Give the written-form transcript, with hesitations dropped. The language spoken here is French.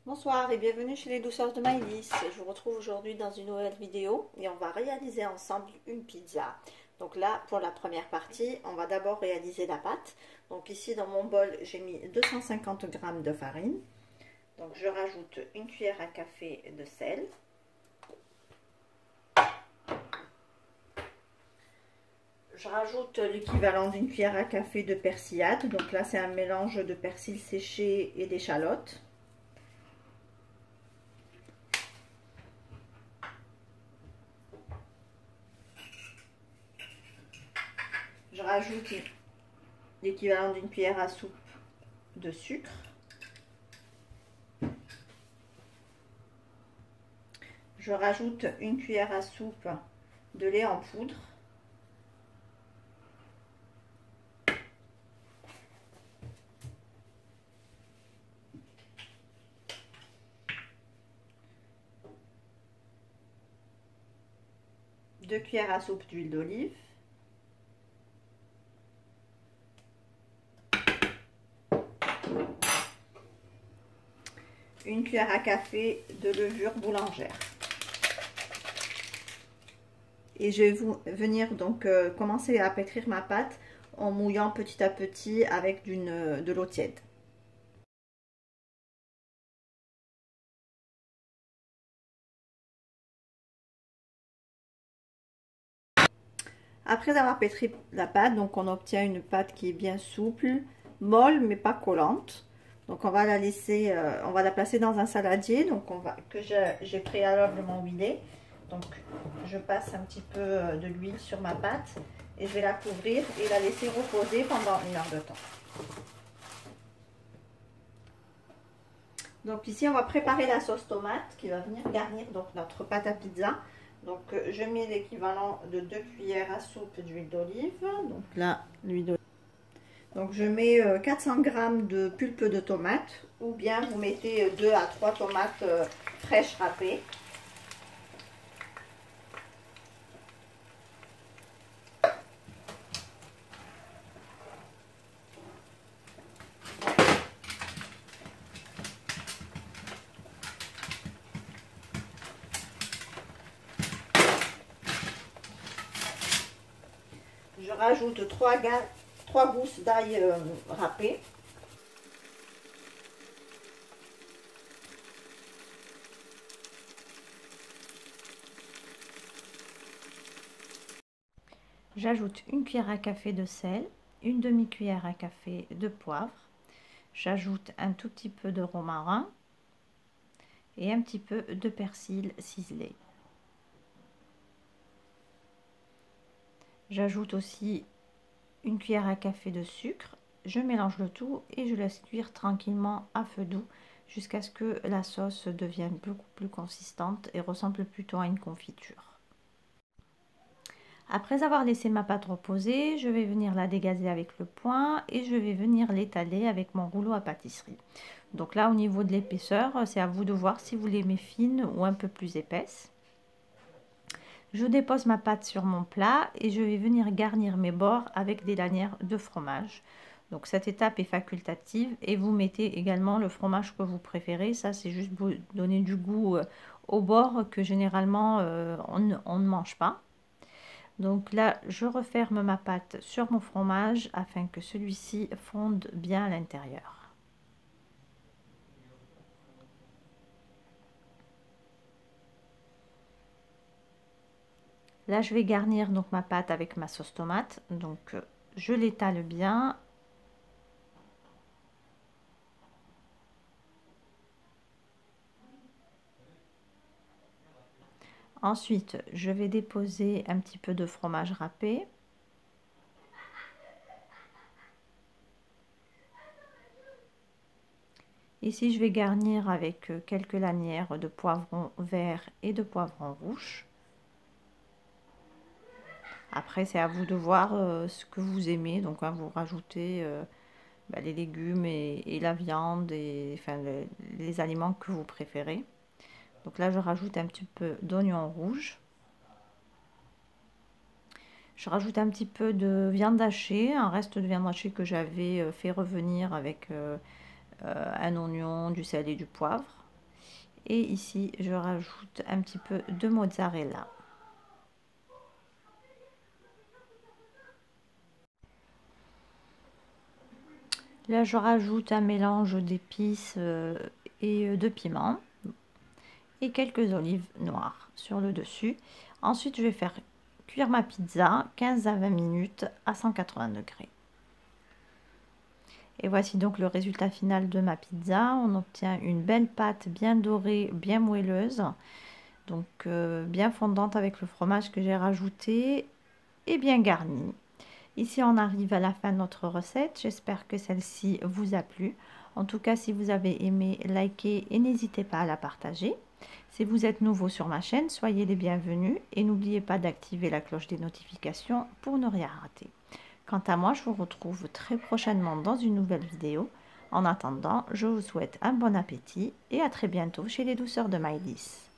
Bonsoir et bienvenue chez les douceurs de Maëlys. Je vous retrouve aujourd'hui dans une nouvelle vidéo et on va réaliser ensemble une pizza. Donc là, pour la première partie, on va d'abord réaliser la pâte. Donc ici dans mon bol, j'ai mis 250 g de farine. Donc je rajoute une cuillère à café de sel. Je rajoute l'équivalent d'une cuillère à café de persillade. Donc là, c'est un mélange de persil séché et d'échalotes. Je rajoute l'équivalent d'une cuillère à soupe de sucre. Je rajoute une cuillère à soupe de lait en poudre. Deux cuillères à soupe d'huile d'olive. Une cuillère à café de levure boulangère. Et je vais venir donc commencer à pétrir ma pâte en mouillant petit à petit avec de l'eau tiède. Après avoir pétri la pâte, donc on obtient une pâte qui est bien souple, molle mais pas collante. Donc on va la laisser, on va la placer dans un saladier, donc que j'ai préalablement huilé. Donc je passe un petit peu de l'huile sur ma pâte et je vais la couvrir et la laisser reposer pendant 1 heure de temps. Donc ici on va préparer la sauce tomate qui va venir garnir donc notre pâte à pizza. Donc je mets l'équivalent de 2 cuillères à soupe d'huile d'olive. Donc là l'huile d'olive. Donc je mets 400 g de pulpe de tomate ou bien vous mettez 2 à 3 tomates fraîches râpées. Je rajoute 3 gousses d'ail râpées. J'ajoute une cuillère à café de sel, une demi-cuillère à café de poivre. J'ajoute un tout petit peu de romarin et un petit peu de persil ciselé. J'ajoute aussi une cuillère à café de sucre. Je mélange le tout et je laisse cuire tranquillement à feu doux jusqu'à ce que la sauce devienne beaucoup plus consistante et ressemble plutôt à une confiture. Après avoir laissé ma pâte reposer, je vais venir la dégazer avec le poing et je vais venir l'étaler avec mon rouleau à pâtisserie. Donc là, au niveau de l'épaisseur, c'est à vous de voir si vous l'aimez fine ou un peu plus épaisse. Je dépose ma pâte sur mon plat et je vais venir garnir mes bords avec des lanières de fromage. Donc cette étape est facultative et vous mettez également le fromage que vous préférez. Ça, c'est juste pour donner du goût au bord que généralement on ne mange pas. Donc là, je referme ma pâte sur mon fromage afin que celui-ci fonde bien à l'intérieur. Là, je vais garnir donc ma pâte avec ma sauce tomate. Donc, je l'étale bien. Ensuite, je vais déposer un petit peu de fromage râpé. Ici, je vais garnir avec quelques lanières de poivrons verts et de poivrons rouges. Après, c'est à vous de voir ce que vous aimez. Donc, hein, vous rajoutez les légumes et la viande, et enfin les aliments que vous préférez. Donc là, je rajoute un petit peu d'oignon rouge. Je rajoute un petit peu de viande hachée, un reste de viande hachée que j'avais fait revenir avec un oignon, du sel et du poivre. Et ici, je rajoute un petit peu de mozzarella. Là, je rajoute un mélange d'épices et de piment et quelques olives noires sur le dessus. Ensuite, je vais faire cuire ma pizza 15 à 20 minutes à 180 degrés. Et voici donc le résultat final de ma pizza. On obtient une belle pâte bien dorée, bien moelleuse, donc bien fondante avec le fromage que j'ai rajouté et bien garnie. Ici, on arrive à la fin de notre recette. J'espère que celle-ci vous a plu. En tout cas, si vous avez aimé, likez et n'hésitez pas à la partager. Si vous êtes nouveau sur ma chaîne, soyez les bienvenus et n'oubliez pas d'activer la cloche des notifications pour ne rien rater. Quant à moi, je vous retrouve très prochainement dans une nouvelle vidéo. En attendant, je vous souhaite un bon appétit et à très bientôt chez les douceurs de Maëlys.